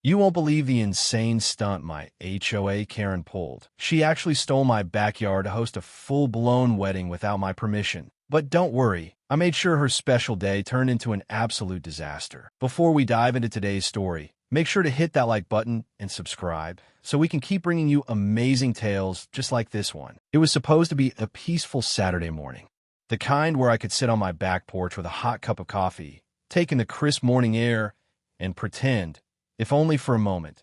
You won't believe the insane stunt my HOA Karen pulled. She actually stole my backyard to host a full-blown wedding without my permission. But don't worry, I made sure her special day turned into an absolute disaster. Before we dive into today's story, make sure to hit that like button and subscribe so we can keep bringing you amazing tales just like this one. It was supposed to be a peaceful Saturday morning, the kind where I could sit on my back porch with a hot cup of coffee, take in the crisp morning air, and pretend, if only for a moment,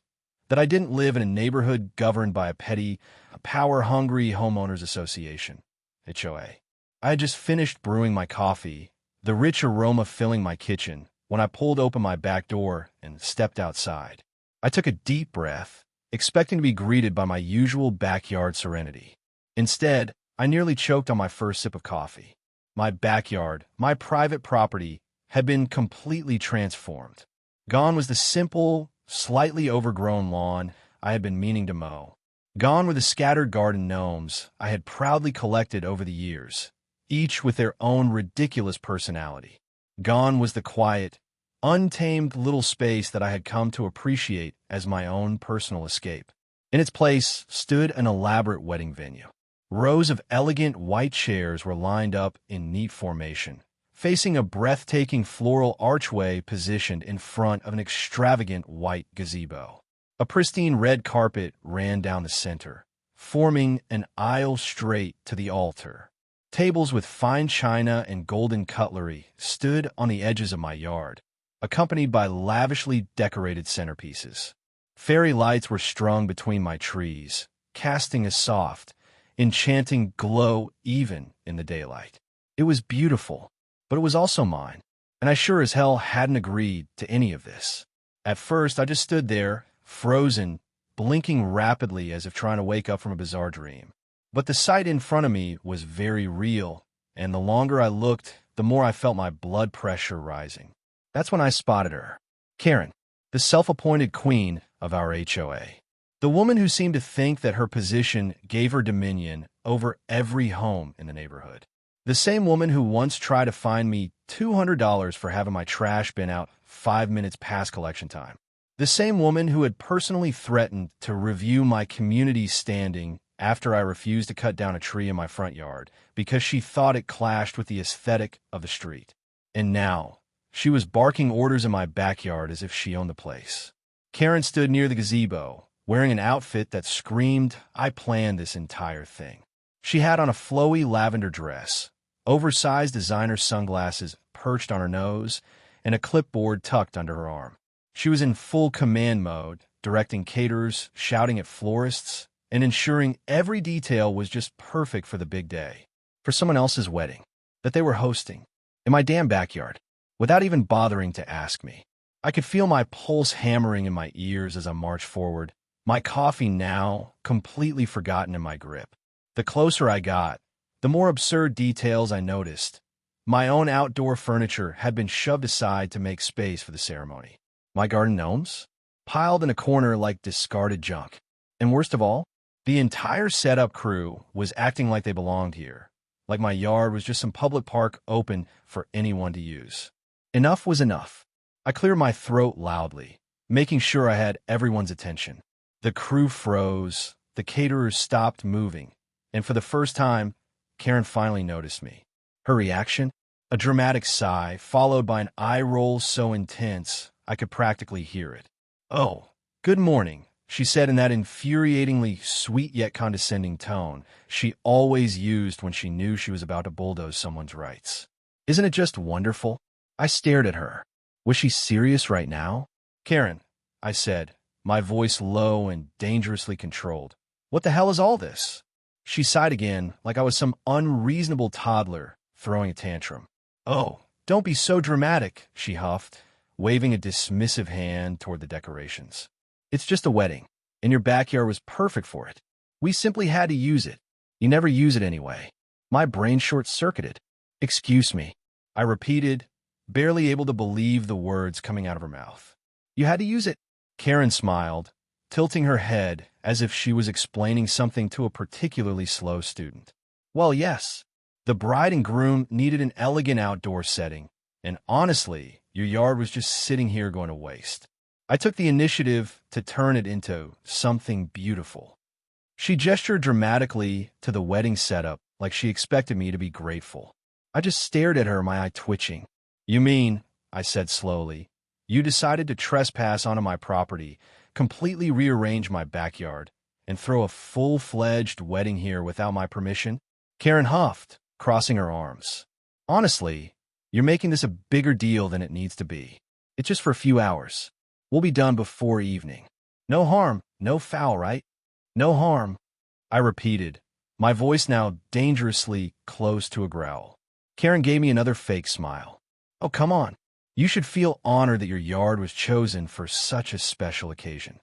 that I didn't live in a neighborhood governed by a petty, power-hungry homeowners association, HOA. I had just finished brewing my coffee, the rich aroma filling my kitchen, when I pulled open my back door and stepped outside. I took a deep breath, expecting to be greeted by my usual backyard serenity. Instead, I nearly choked on my first sip of coffee. My backyard, my private property, had been completely transformed. Gone was the simple, slightly overgrown lawn I had been meaning to mow. Gone were the scattered garden gnomes I had proudly collected over the years, each with their own ridiculous personality. Gone was the quiet, untamed little space that I had come to appreciate as my own personal escape. In its place stood an elaborate wedding venue. Rows of elegant white chairs were lined up in neat formation, facing a breathtaking floral archway positioned in front of an extravagant white gazebo. A pristine red carpet ran down the center, forming an aisle straight to the altar. Tables with fine china and golden cutlery stood on the edges of my yard, accompanied by lavishly decorated centerpieces. Fairy lights were strung between my trees, casting a soft, enchanting glow even in the daylight. It was beautiful, but it was also mine, and I sure as hell hadn't agreed to any of this. At first, I just stood there, frozen, blinking rapidly as if trying to wake up from a bizarre dream. But the sight in front of me was very real, and the longer I looked, the more I felt my blood pressure rising. That's when I spotted her. Karen, the self-appointed queen of our HOA. The woman who seemed to think that her position gave her dominion over every home in the neighborhood. The same woman who once tried to fine me $200 for having my trash bin out 5 minutes past collection time. The same woman who had personally threatened to review my community standing after I refused to cut down a tree in my front yard because she thought it clashed with the aesthetic of the street. And now, she was barking orders in my backyard as if she owned the place. Karen stood near the gazebo, wearing an outfit that screamed, "I planned this entire thing." She had on a flowy lavender dress, oversized designer sunglasses perched on her nose, and a clipboard tucked under her arm. She was in full command mode, directing caterers, shouting at florists, and ensuring every detail was just perfect for the big day, for someone else's wedding, that they were hosting, in my damn backyard, without even bothering to ask me. I could feel my pulse hammering in my ears as I marched forward, my coffee now completely forgotten in my grip. The closer I got, the more absurd details I noticed. My own outdoor furniture had been shoved aside to make space for the ceremony. My garden gnomes? Piled in a corner like discarded junk. And worst of all, the entire setup crew was acting like they belonged here, like my yard was just some public park open for anyone to use. Enough was enough. I cleared my throat loudly, making sure I had everyone's attention. The crew froze, the caterers stopped moving, and for the first time, Karen finally noticed me. Her reaction? A dramatic sigh, followed by an eye roll so intense I could practically hear it. "Oh, good morning," she said in that infuriatingly sweet yet condescending tone she always used when she knew she was about to bulldoze someone's rights. "Isn't it just wonderful?" I stared at her. Was she serious right now? "Karen," I said, my voice low and dangerously controlled. "What the hell is all this?" She sighed again, like I was some unreasonable toddler throwing a tantrum. "Oh, don't be so dramatic," she huffed, waving a dismissive hand toward the decorations. "It's just a wedding, and your backyard was perfect for it. We simply had to use it. You never use it anyway." My brain short-circuited. "Excuse me," I repeated, barely able to believe the words coming out of her mouth. "You had to use it?" Karen smiled, tilting her head as if she was explaining something to a particularly slow student. "Well, yes. The bride and groom needed an elegant outdoor setting, and honestly, your yard was just sitting here going to waste." I took the initiative to turn it into something beautiful. She gestured dramatically to the wedding setup like she expected me to be grateful. I just stared at her, my eye twitching. "You mean," I said slowly, "you decided to trespass onto my property, completely rearrange my backyard, and throw a full-fledged wedding here without my permission?" Karen huffed, crossing her arms. "Honestly, you're making this a bigger deal than it needs to be. It's just for a few hours. We'll be done before evening. No harm, no foul, right? No harm," I repeated, my voice now dangerously close to a growl. Karen gave me another fake smile. "Oh, come on. You should feel honored that your yard was chosen for such a special occasion."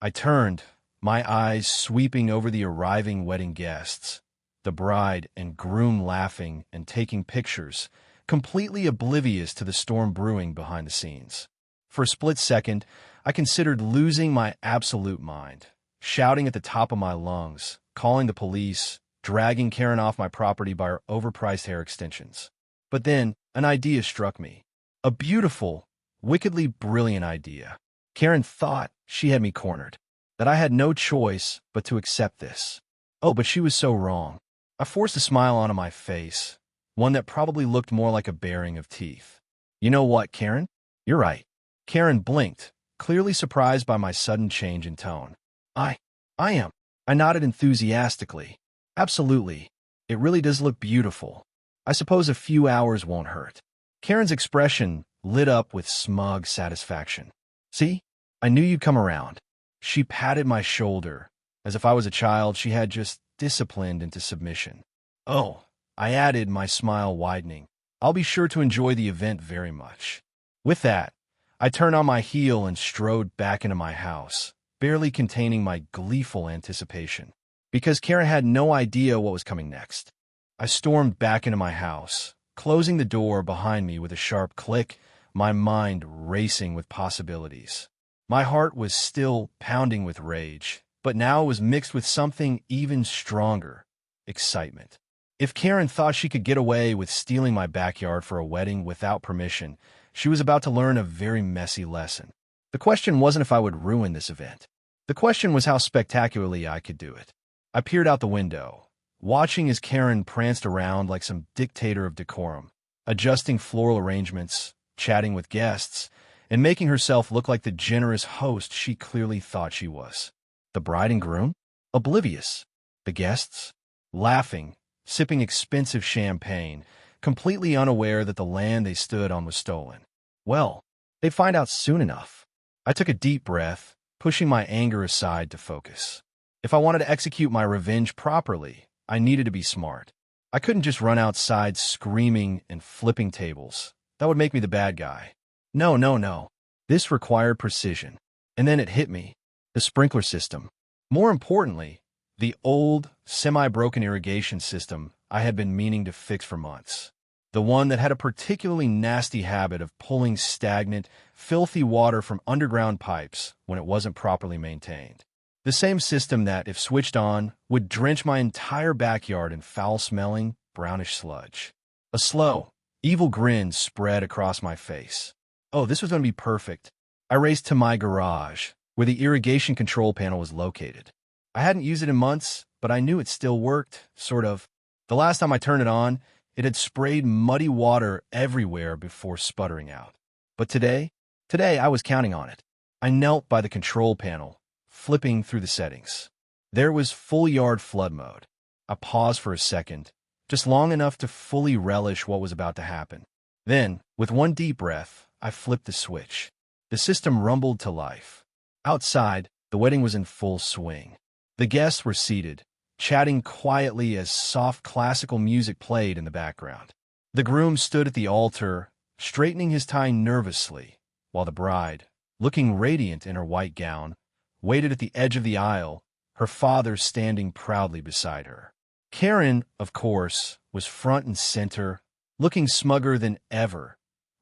I turned, my eyes sweeping over the arriving wedding guests, the bride and groom laughing and taking pictures, completely oblivious to the storm brewing behind the scenes. For a split second, I considered losing my absolute mind, shouting at the top of my lungs, calling the police, dragging Karen off my property by her overpriced hair extensions. But then, an idea struck me. A beautiful, wickedly brilliant idea. Karen thought she had me cornered, that I had no choice but to accept this. Oh, but she was so wrong. I forced a smile onto my face, one that probably looked more like a baring of teeth. "You know what, Karen? You're right." Karen blinked, clearly surprised by my sudden change in tone. I am." I nodded enthusiastically. "Absolutely. It really does look beautiful. I suppose a few hours won't hurt." Karen's expression lit up with smug satisfaction. "See? I knew you'd come around." She patted my shoulder, as if I was a child she had just disciplined into submission. "Oh," I added, my smile widening, "I'll be sure to enjoy the event very much." With that, I turned on my heel and strode back into my house, barely containing my gleeful anticipation. Because Karen had no idea what was coming next. I stormed back into my house, closing the door behind me with a sharp click, my mind racing with possibilities. My heart was still pounding with rage, but now it was mixed with something even stronger: excitement. If Karen thought she could get away with stealing my backyard for a wedding without permission, she was about to learn a very messy lesson. The question wasn't if I would ruin this event. The question was how spectacularly I could do it. I peered out the window, watching as Karen pranced around like some dictator of decorum, adjusting floral arrangements, chatting with guests, and making herself look like the generous host she clearly thought she was. The bride and groom? Oblivious. The guests? Laughing, sipping expensive champagne, completely unaware that the land they stood on was stolen. Well, they'd find out soon enough. I took a deep breath, pushing my anger aside to focus. If I wanted to execute my revenge properly, I needed to be smart. I couldn't just run outside screaming and flipping tables. That would make me the bad guy. No. This required precision. And then it hit me. The sprinkler system. More importantly, the old, semi-broken irrigation system I had been meaning to fix for months. The one that had a particularly nasty habit of pulling stagnant, filthy water from underground pipes when it wasn't properly maintained. The same system that, if switched on, would drench my entire backyard in foul-smelling, brownish sludge. A slow, evil grin spread across my face. Oh, this was going to be perfect. I raced to my garage, where the irrigation control panel was located. I hadn't used it in months, but I knew it still worked, sort of. The last time I turned it on, it had sprayed muddy water everywhere before sputtering out. But today I was counting on it. I knelt by the control panel, flipping through the settings. There was full yard flood mode. I paused for a second, just long enough to fully relish what was about to happen. Then, with one deep breath, I flipped the switch. The system rumbled to life. Outside, the wedding was in full swing. The guests were seated, chatting quietly as soft classical music played in the background. The groom stood at the altar, straightening his tie nervously, while the bride, looking radiant in her white gown, waited at the edge of the aisle, her father standing proudly beside her. Karen, of course, was front and center, looking smugger than ever,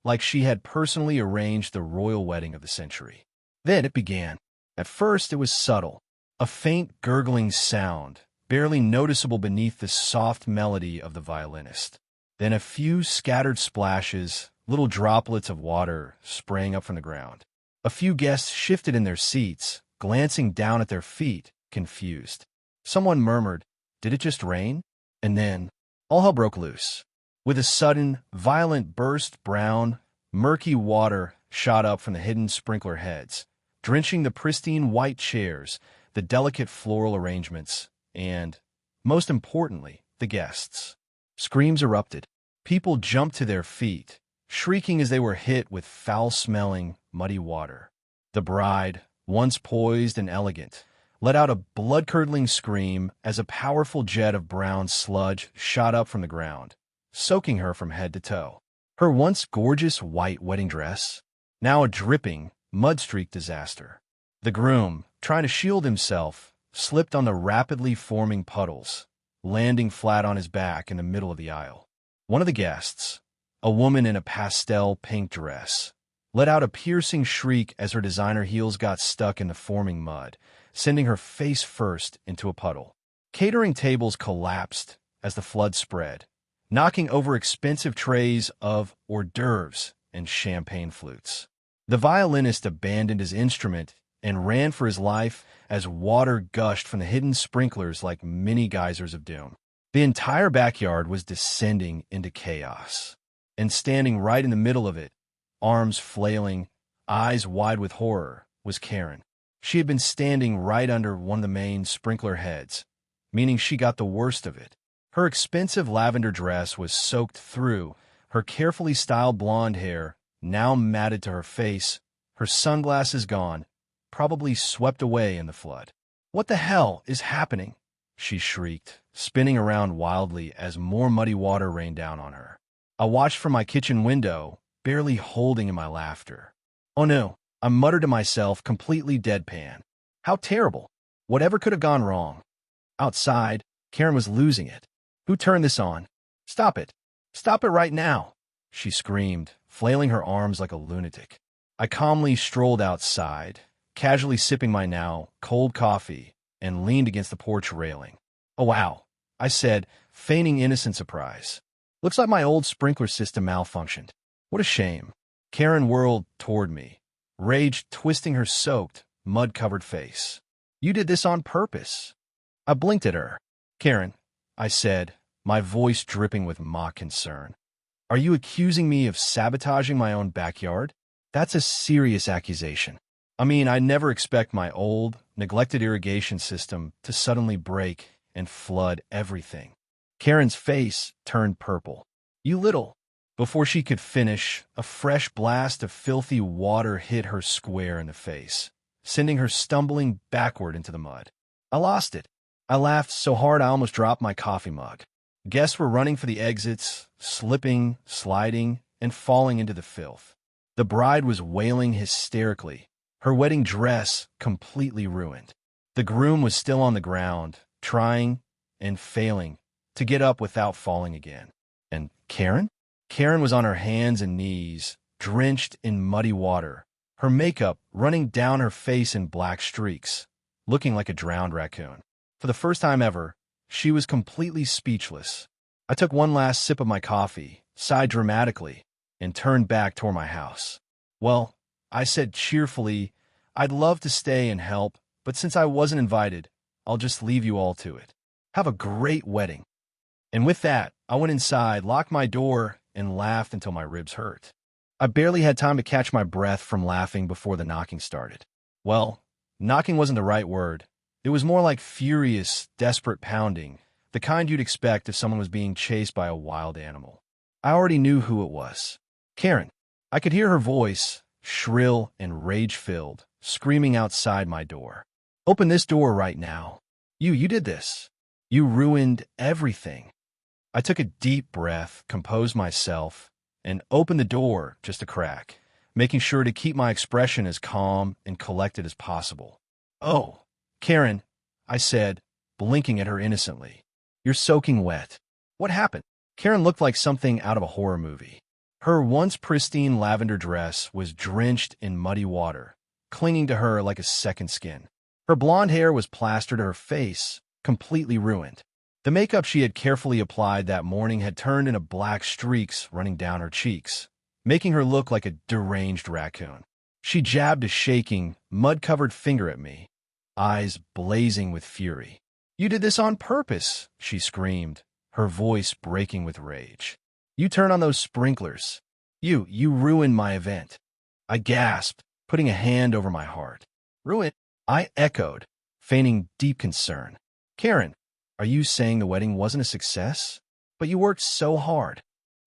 like she had personally arranged the royal wedding of the century. Then it began. At first it was subtle, a faint gurgling sound, barely noticeable beneath the soft melody of the violinist. Then a few scattered splashes, little droplets of water spraying up from the ground. A few guests shifted in their seats, glancing down at their feet, confused. Someone murmured, "Did it just rain?" And then, all hell broke loose. With a sudden, violent burst, brown, murky water shot up from the hidden sprinkler heads, drenching the pristine white chairs, the delicate floral arrangements, and, most importantly, the guests. Screams erupted. People jumped to their feet, shrieking as they were hit with foul-smelling, muddy water. The bride, once poised and elegant, let out a blood-curdling scream as a powerful jet of brown sludge shot up from the ground, soaking her from head to toe. Her once gorgeous white wedding dress, now a dripping, mud-streaked disaster. The groom, trying to shield himself, slipped on the rapidly forming puddles, landing flat on his back in the middle of the aisle. One of the guests, a woman in a pastel pink dress, let out a piercing shriek as her designer heels got stuck in the forming mud, sending her face first into a puddle. Catering tables collapsed as the flood spread, knocking over expensive trays of hors d'oeuvres and champagne flutes. The violinist abandoned his instrument and ran for his life as water gushed from the hidden sprinklers like mini geysers of doom. The entire backyard was descending into chaos, and standing right in the middle of it, arms flailing, eyes wide with horror, was Karen. She had been standing right under one of the main sprinkler heads, meaning she got the worst of it. Her expensive lavender dress was soaked through, her carefully styled blonde hair now matted to her face, her sunglasses gone, probably swept away in the flood. "What the hell is happening?" she shrieked, spinning around wildly as more muddy water rained down on her. I watched from my kitchen window, barely holding in my laughter. "Oh no," I muttered to myself, completely deadpan. How terrible. Whatever could have gone wrong? Outside, Karen was losing it. "Who turned this on? Stop it. Stop it right now," she screamed, flailing her arms like a lunatic. I calmly strolled outside, casually sipping my now cold coffee, and leaned against the porch railing. "Oh wow," I said, feigning innocent surprise. "Looks like my old sprinkler system malfunctioned. What a shame." Karen whirled toward me, rage twisting her soaked, mud-covered face. "You did this on purpose." I blinked at her. "Karen," I said, my voice dripping with mock concern, "are you accusing me of sabotaging my own backyard? That's a serious accusation. I mean, I never expect my old, neglected irrigation system to suddenly break and flood everything." Karen's face turned purple. "You little—" Before she could finish, a fresh blast of filthy water hit her square in the face, sending her stumbling backward into the mud. I lost it. I laughed so hard I almost dropped my coffee mug. Guests were running for the exits, slipping, sliding, and falling into the filth. The bride was wailing hysterically, her wedding dress completely ruined. The groom was still on the ground, trying and failing to get up without falling again. And Karen? Karen was on her hands and knees, drenched in muddy water, her makeup running down her face in black streaks, looking like a drowned raccoon. For the first time ever, she was completely speechless. I took one last sip of my coffee, sighed dramatically, and turned back toward my house. "Well," I said cheerfully, "I'd love to stay and help, but since I wasn't invited, I'll just leave you all to it. Have a great wedding." And with that, I went inside, locked my door, and laughed until my ribs hurt. I barely had time to catch my breath from laughing before the knocking started. Well, knocking wasn't the right word. It was more like furious, desperate pounding, the kind you'd expect if someone was being chased by a wild animal. I already knew who it was. Karen. I could hear her voice, shrill and rage-filled, screaming outside my door. "Open this door right now. You did this. You ruined everything." I took a deep breath, composed myself, and opened the door just a crack, making sure to keep my expression as calm and collected as possible. "Oh, Karen," I said, blinking at her innocently. "You're soaking wet. What happened?" Karen looked like something out of a horror movie. Her once pristine lavender dress was drenched in muddy water, clinging to her like a second skin. Her blonde hair was plastered to her face, completely ruined. The makeup she had carefully applied that morning had turned into black streaks running down her cheeks, making her look like a deranged raccoon. She jabbed a shaking, mud-covered finger at me, eyes blazing with fury. "You did this on purpose," she screamed, her voice breaking with rage. "You turn on those sprinklers. You ruined my event." I gasped, putting a hand over my heart. "Ruin?" I echoed, feigning deep concern. "Karen, are you saying the wedding wasn't a success? But you worked so hard."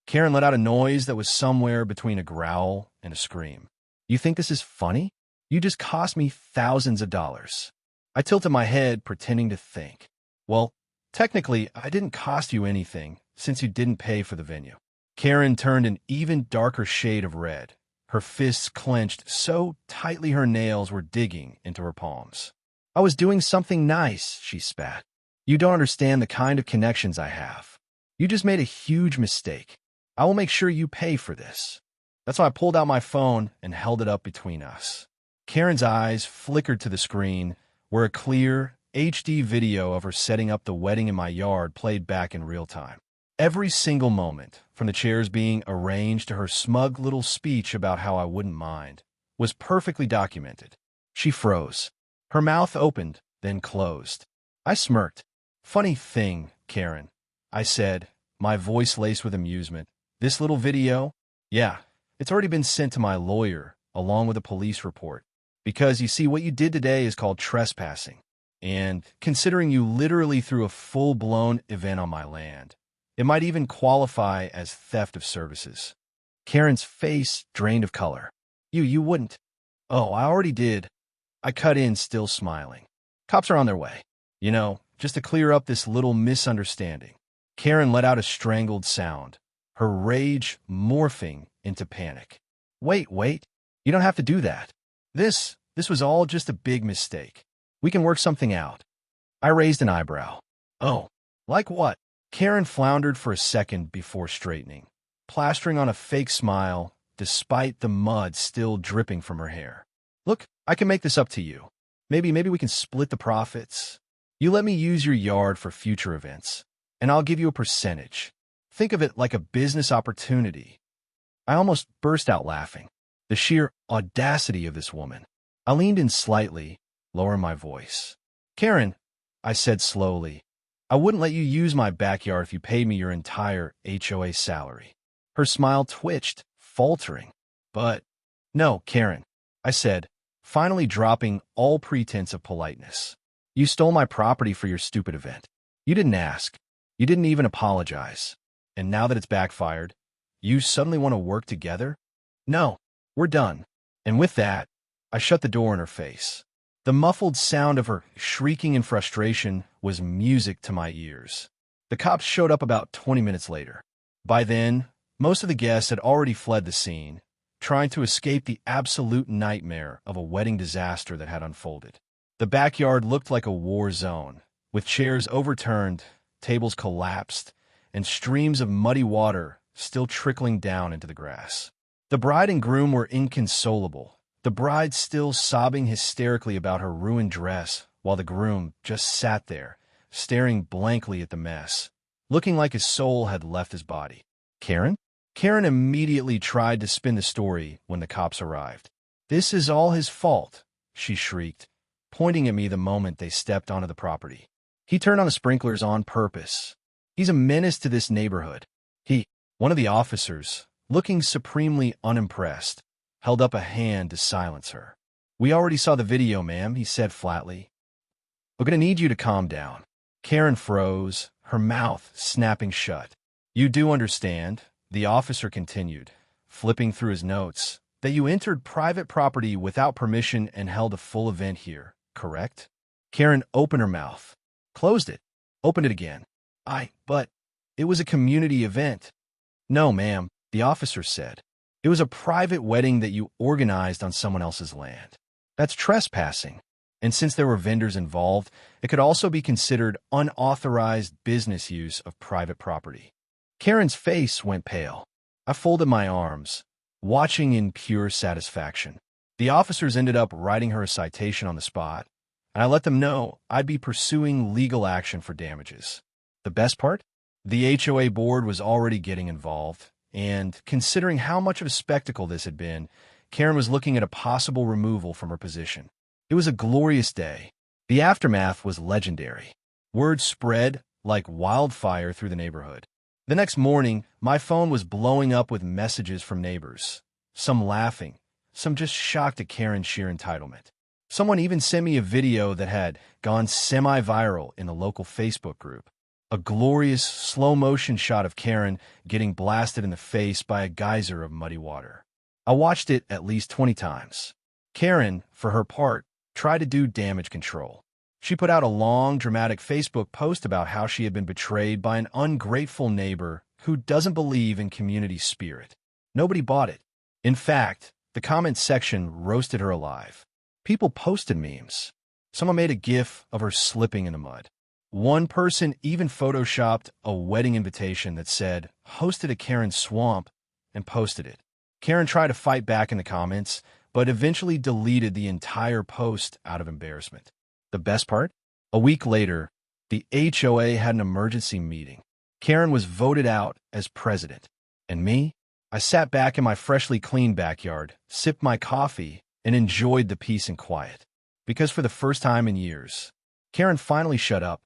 Karen let out a noise that was somewhere between a growl and a scream. "You think this is funny? You just cost me thousands of dollars." I tilted my head, pretending to think. "Well, technically, I didn't cost you anything, since you didn't pay for the venue." Karen turned an even darker shade of red, her fists clenched so tightly her nails were digging into her palms. "I was doing something nice," she spat. "You don't understand the kind of connections I have. You just made a huge mistake. I will make sure you pay for this." That's why I pulled out my phone and held it up between us. Karen's eyes flickered to the screen, where a clear, HD video of her setting up the wedding in my yard played back in real time. Every single moment, from the chairs being arranged to her smug little speech about how I wouldn't mind, was perfectly documented. She froze. Her mouth opened, then closed. I smirked. "Funny thing, Karen," I said, my voice laced with amusement. "This little video? Yeah, it's already been sent to my lawyer, along with a police report. Because, you see, what you did today is called trespassing. And, considering you literally threw a full-blown event on my land, it might even qualify as theft of services." Karen's face drained of color. You wouldn't." "Oh, I already did." I cut in, still smiling. "Cops are on their way. Just to clear up this little misunderstanding." Karen let out a strangled sound, her rage morphing into panic. Wait. You don't have to do that. This was all just a big mistake. We can work something out." I raised an eyebrow. "Oh, like what?" Karen floundered for a second before straightening, plastering on a fake smile despite the mud still dripping from her hair. "Look, I can make this up to you. Maybe we can split the profits. You let me use your yard for future events, and I'll give you a percentage. Think of it like a business opportunity." I almost burst out laughing. The sheer audacity of this woman. I leaned in slightly, lowering my voice. "Karen," I said slowly, "I wouldn't let you use my backyard if you paid me your entire HOA salary." Her smile twitched, faltering. "But, no, Karen," I said, finally dropping all pretense of politeness. "You stole my property for your stupid event. You didn't ask. You didn't even apologize. And now that it's backfired, you suddenly want to work together? No, we're done." And with that, I shut the door in her face. The muffled sound of her shrieking in frustration was music to my ears. The cops showed up about 20 minutes later. By then, most of the guests had already fled the scene, trying to escape the absolute nightmare of a wedding disaster that had unfolded. The backyard looked like a war zone, with chairs overturned, tables collapsed, and streams of muddy water still trickling down into the grass. The bride and groom were inconsolable, the bride still sobbing hysterically about her ruined dress, while the groom just sat there, staring blankly at the mess, looking like his soul had left his body. "Karen?" Karen immediately tried to spin the story when the cops arrived. "This is all his fault," she shrieked, pointing at me the moment they stepped onto the property. "He turned on the sprinklers on purpose. He's a menace to this neighborhood." One of the officers, looking supremely unimpressed, held up a hand to silence her. "We already saw the video, ma'am," he said flatly. "We're going to need you to calm down." Karen froze, her mouth snapping shut. "You do understand," the officer continued, flipping through his notes, "that you entered private property without permission and held a full event here, correct?" Karen opened her mouth, closed it, opened it again. But it was a community event." "No, ma'am," the officer said. "It was a private wedding that you organized on someone else's land. That's trespassing. And since there were vendors involved, it could also be considered unauthorized business use of private property." Karen's face went pale. I folded my arms, watching in pure satisfaction. The officers ended up writing her a citation on the spot, and I let them know I'd be pursuing legal action for damages. The best part? The HOA board was already getting involved, and considering how much of a spectacle this had been, Karen was looking at a possible removal from her position. It was a glorious day. The aftermath was legendary. Word spread like wildfire through the neighborhood. The next morning, my phone was blowing up with messages from neighbors. Some laughing, some just shocked at Karen's sheer entitlement. Someone even sent me a video that had gone semi-viral in the local Facebook group. A glorious, slow-motion shot of Karen getting blasted in the face by a geyser of muddy water. I watched it at least 20 times. Karen, for her part, tried to do damage control. She put out a long, dramatic Facebook post about how she had been betrayed by an ungrateful neighbor who doesn't believe in community spirit. Nobody bought it. In fact, the comment section roasted her alive. People posted memes. Someone made a gif of her slipping in the mud. One person even photoshopped a wedding invitation that said, "Hosted at Karen's swamp," and posted it. Karen tried to fight back in the comments, but eventually deleted the entire post out of embarrassment. The best part? A week later, the HOA had an emergency meeting. Karen was voted out as president. And me? I sat back in my freshly cleaned backyard, sipped my coffee, and enjoyed the peace and quiet. Because for the first time in years, Karen finally shut up